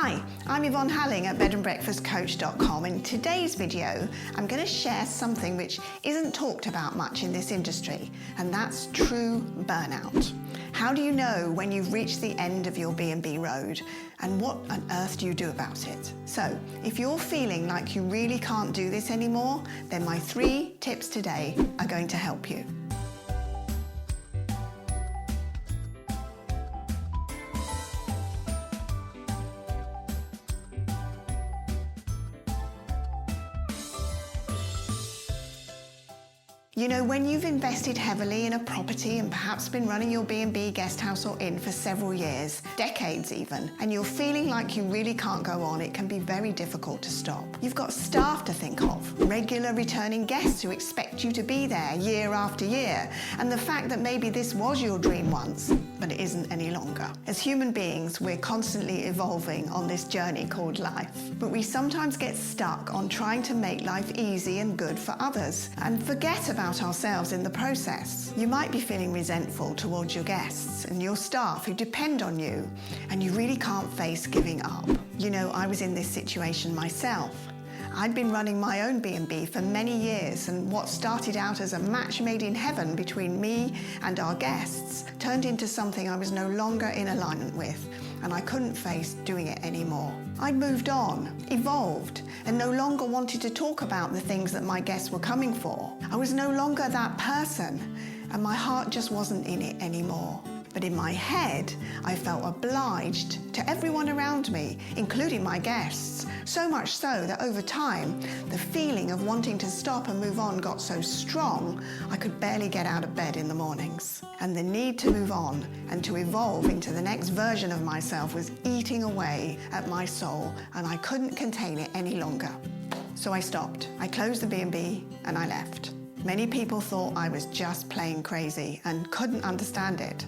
Hi, I'm Yvonne Halling at bedandbreakfastcoach.com, and in today's video I'm going to share something which isn't talked about much in this industry, and that's true burnout. How do you know when you've reached the end of your B&B road, and what on earth do you do about it? So, if you're feeling like you really can't do this anymore, then my 3 tips today are going to help you. You know, when you've invested heavily in a property and perhaps been running your B&B, guest house or inn for several years, decades even, and you're feeling like you really can't go on, it can be very difficult to stop. You've got staff to think of, regular returning guests who expect you to be there year after year, and the fact that maybe this was your dream once, but it isn't any longer. As human beings, we're constantly evolving on this journey called life, but we sometimes get stuck on trying to make life easy and good for others and forget about ourselves in the process. You might be feeling resentful towards your guests and your staff who depend on you, and you really can't face giving up. You know, I was in this situation myself. I'd been running my own B&B for many years, and what started out as a match made in heaven between me and our guests turned into something I was no longer in alignment with, and I couldn't face doing it anymore. I'd moved on, evolved, and no longer wanted to talk about the things that my guests were coming for. I was no longer that person, and my heart just wasn't in it anymore. But in my head, I felt obliged to everyone around me, including my guests, so much so that over time, the feeling of wanting to stop and move on got so strong, I could barely get out of bed in the mornings. And the need to move on and to evolve into the next version of myself was eating away at my soul, and I couldn't contain it any longer. So I stopped. I closed the B&B and I left. Many people thought I was just plain crazy and couldn't understand it.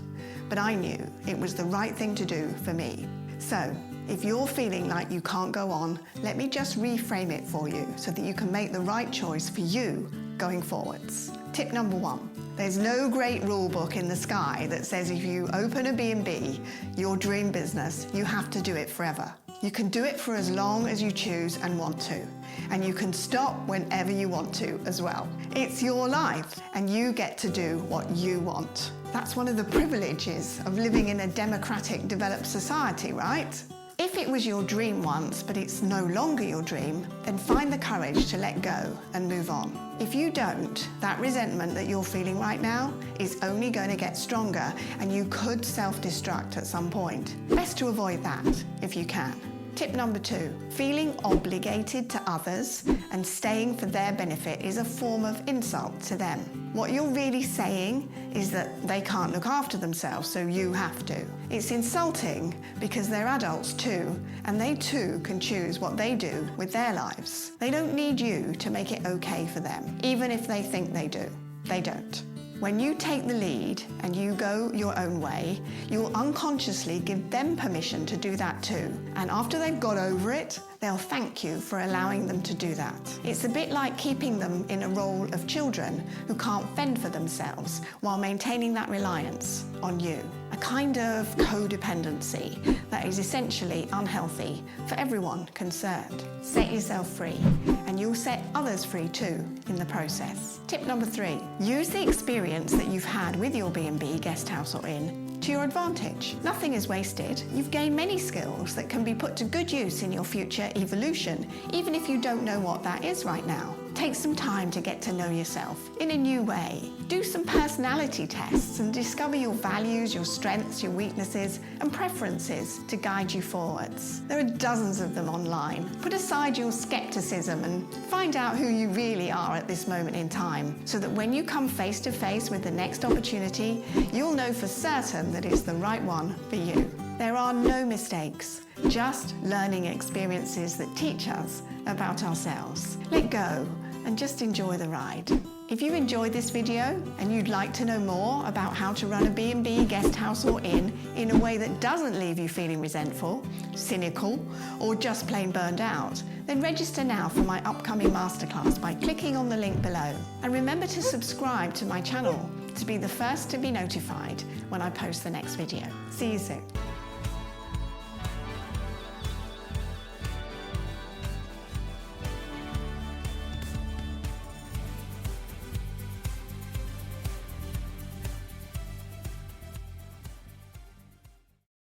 But I knew it was the right thing to do for me. So, if you're feeling like you can't go on, let me just reframe it for you so that you can make the right choice for you going forwards. Tip number 1. There's no great rule book in the sky that says if you open a B&B, your dream business, you have to do it forever. You can do it for as long as you choose and want to. And you can stop whenever you want to as well. It's your life, and you get to do what you want. That's one of the privileges of living in a democratic, developed society, right? If it was your dream once, but it's no longer your dream, then find the courage to let go and move on. If you don't, that resentment that you're feeling right now is only going to get stronger, and you could self-destruct at some point. Best to avoid that if you can. Tip number 2, feeling obligated to others and staying for their benefit is a form of insult to them. What you're really saying is that they can't look after themselves, so you have to. It's insulting because they're adults too, and they too can choose what they do with their lives. They don't need you to make it okay for them, even if they think they do. They don't. When you take the lead and you go your own way, you'll unconsciously give them permission to do that too. And after they've got over it, they'll thank you for allowing them to do that. It's a bit like keeping them in a role of children who can't fend for themselves while maintaining that reliance on you. A kind of codependency that is essentially unhealthy for everyone concerned. Set yourself free, and you'll set others free too in the process. Tip number 3, use the experience that you've had with your B&B, guest house or inn to your advantage. Nothing is wasted. You've gained many skills that can be put to good use in your future evolution, even if you don't know what that is right now. Take some time to get to know yourself in a new way. Do some personality tests and discover your values, your strengths, your weaknesses, and preferences to guide you forwards. There are dozens of them online. Put aside your skepticism and find out who you really are at this moment in time, so that when you come face to face with the next opportunity, you'll know for certain that it's the right one for you. There are no mistakes, just learning experiences that teach us about ourselves. Let go and just enjoy the ride. If you enjoyed this video and you'd like to know more about how to run a B&B, guest house or inn in a way that doesn't leave you feeling resentful, cynical, or just plain burned out, then register now for my upcoming masterclass by clicking on the link below. And remember to subscribe to my channel to be the first to be notified when I post the next video. See you soon.